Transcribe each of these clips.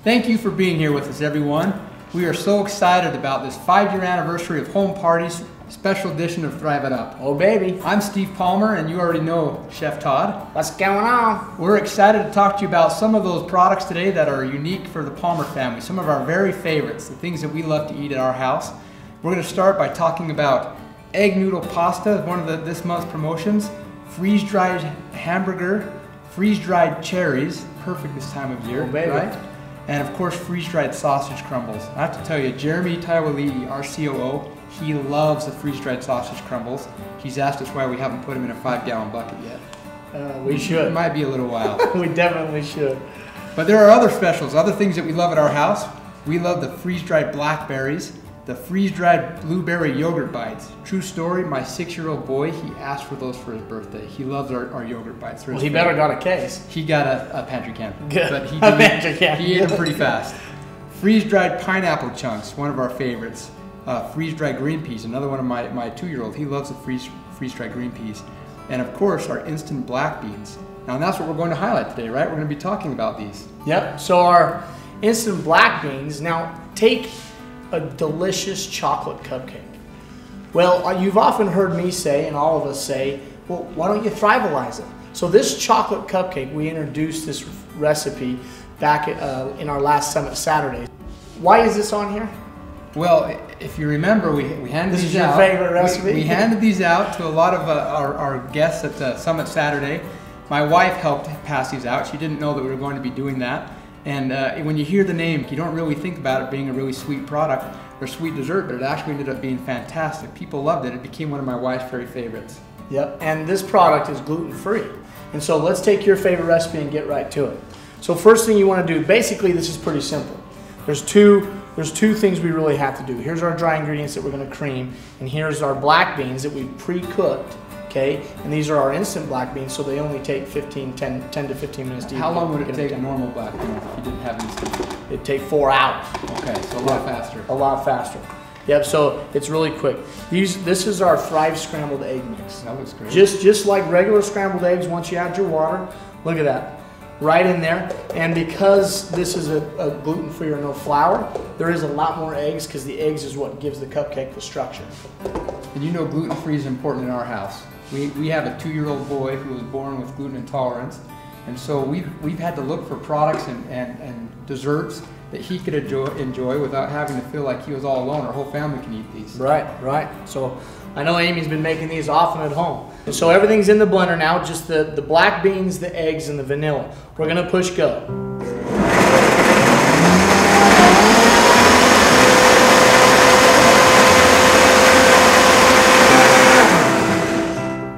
Thank you for being here with us, everyone. We are so excited about this 5-year anniversary of Home Parties special edition of Thrive It Up. Oh baby. I'm Steve Palmer, and you already know Chef Todd. What's going on? We're excited to talk to you about some of those products today that are unique for the Palmer family, some of our very favorites, the things that we love to eat at our house. We're going to start by talking about egg noodle pasta, one of this month's promotions, freeze-dried hamburger, freeze-dried cherries, perfect this time of year, right? And of course, freeze-dried sausage crumbles. I have to tell you, Jeremy Taiwalii, our COO, he loves the freeze-dried sausage crumbles. He's asked us why we haven't put them in a 5-gallon bucket yet. We should. It might be a little while. We definitely should. But there are other specials, other things that we love at our house. We love the freeze-dried blackberries, the freeze-dried blueberry yogurt bites. True story, my 6-year-old boy, he asked for those for his birthday. He loves our yogurt bites. Well, he better got a case. He got a pantry can. Good. But he ate them pretty fast. Freeze-dried pineapple chunks, one of our favorites. Freeze-dried green peas, another one of my 2-year-old. He loves the freeze-dried green peas. And of course, our instant black beans. Now that's what we're going to highlight today, right? We're going to be talking about these. Yep, so our instant black beans. Now take a delicious chocolate cupcake. Well, you've often heard me say, and all of us say, well, why don't you Thrivealize it? So this chocolate cupcake, we introduced this recipe back in our last Summit Saturday. Why is this on here? Well, if you remember, we handed these out. This is your favorite recipe? We handed these out to a lot of our guests at Summit Saturday. My wife helped pass these out. She didn't know that we were going to be doing that. And when you hear the name, you don't really think about it being a really sweet product or sweet dessert, but it actually ended up being fantastic. People loved it. It became one of my wife's very favorites. Yep, and this product is gluten-free. And so let's take your favorite recipe and get right to it. So first thing you want to do, basically this is pretty simple. There's two things we really have to do. Here's our dry ingredients that we're going to cream, and here's our black beans that we've pre-cooked. Okay, and these are our instant black beans, so they only take 10 to 15 minutes to eat. How long would it take a normal black bean if you didn't have instant? It'd take 4 hours. Okay, so a lot faster. A lot faster. Yep, so it's really quick. This is our Thrive scrambled egg mix. That looks great. Just like regular scrambled eggs, once you add your water, look at that. Right in there. And because this is a gluten-free or no flour, there is a lot more eggs because the eggs is what gives the cupcake the structure. And you know gluten-free is important in our house. We have a 2-year-old boy who was born with gluten intolerance, and so we've had to look for products and desserts that he could enjoy without having to feel like he was all alone. Our whole family can eat these. Right. So I know Amy's been making these often at home. And so everything's in the blender now, just the black beans, the eggs, and the vanilla. We're gonna push go.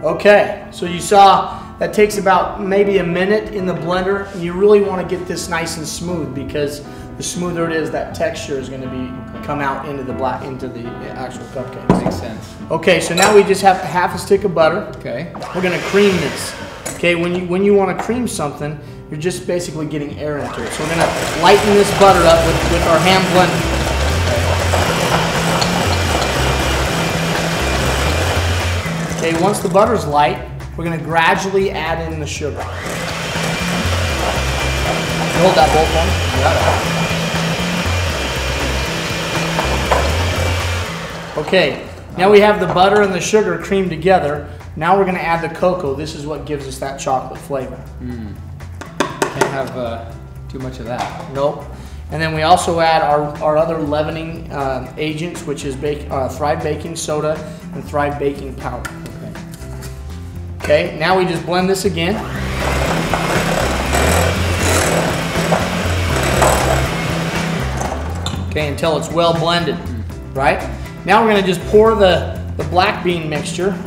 Okay, so you saw that takes about maybe a minute in the blender. You really want to get this nice and smooth because the smoother it is, that texture is going to come out into the actual cupcake. Makes sense. Okay, so now we just have half a stick of butter. Okay. We're going to cream this. Okay, when you want to cream something, you're just basically getting air into it. So we're going to lighten this butter up with our hand blender. Okay, once the butter's light, we're going to gradually add in the sugar. Hold that both one. Okay, now we have the butter and the sugar creamed together. Now we're going to add the cocoa. This is what gives us that chocolate flavor. Can't have too much of that. Nope. And then we also add our other leavening agents, which is Thrive baking soda and Thrive baking powder. Okay, now we just blend this again. Okay, until it's well blended, right? Now we're gonna just pour the black bean mixture,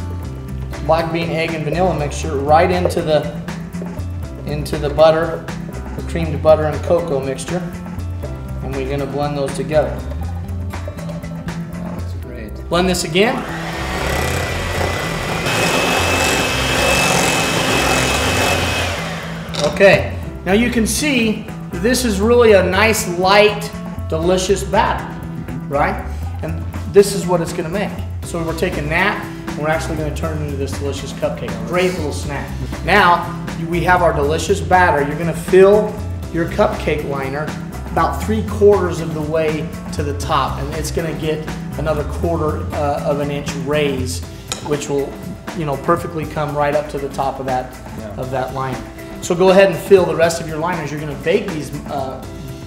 black bean, egg, and vanilla mixture right into the butter, the creamed butter and cocoa mixture. And we're gonna blend those together. That looks great. Blend this again. Okay, now you can see this is really a nice, light, delicious batter, right? And this is what it's gonna make. So we're taking that and we're actually gonna turn it into this delicious cupcake. Great little snack. Now, we have our delicious batter. You're gonna fill your cupcake liner about 3/4 of the way to the top, and it's going to get another 1/4 of an inch raise, which will, perfectly come right up to the top of that liner. So go ahead and fill the rest of your liners. You're going to bake these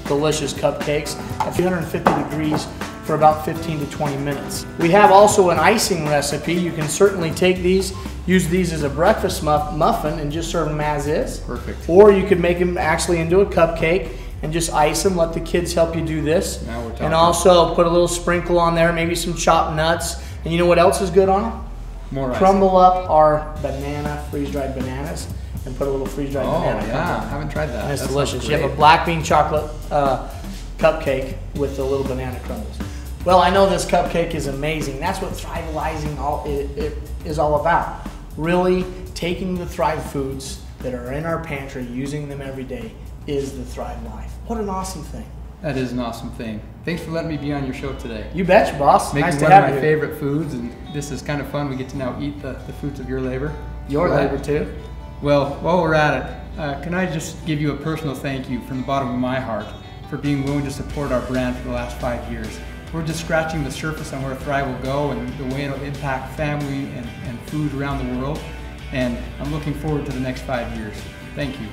delicious cupcakes at 350 degrees for about 15 to 20 minutes. We have also an icing recipe. You can certainly take these, use these as a breakfast muffin and just serve them as is. Perfect. Or you could make them actually into a cupcake and just ice them. Let the kids help you do this. Now we're talking. And also put a little sprinkle on there, maybe some chopped nuts. And you know what else is good on it? More icing. Crumble up our freeze-dried bananas, and put a little freeze-dried banana. Oh yeah, I haven't tried that. And it's That delicious. sounds You have a great. black bean chocolate cupcake with the little banana crumbles. Well, I know this cupcake is amazing. That's what Thrivealizing it is all about. Really taking the Thrive foods that are in our pantry, using them every day, is the Thrive life. What an awesome thing. That is an awesome thing. Thanks for letting me be on your show today. You betcha, boss. Making Nice to one have of my you. favorite foods, and this is kind of fun. We get to now eat the fruits of your labor. Your All right. labor too. Well, while we're at it, can I just give you a personal thank you from the bottom of my heart for being willing to support our brand for the last 5 years. We're just scratching the surface on where Thrive will go and the way it'll impact family and food around the world. And I'm looking forward to the next 5 years. Thank you.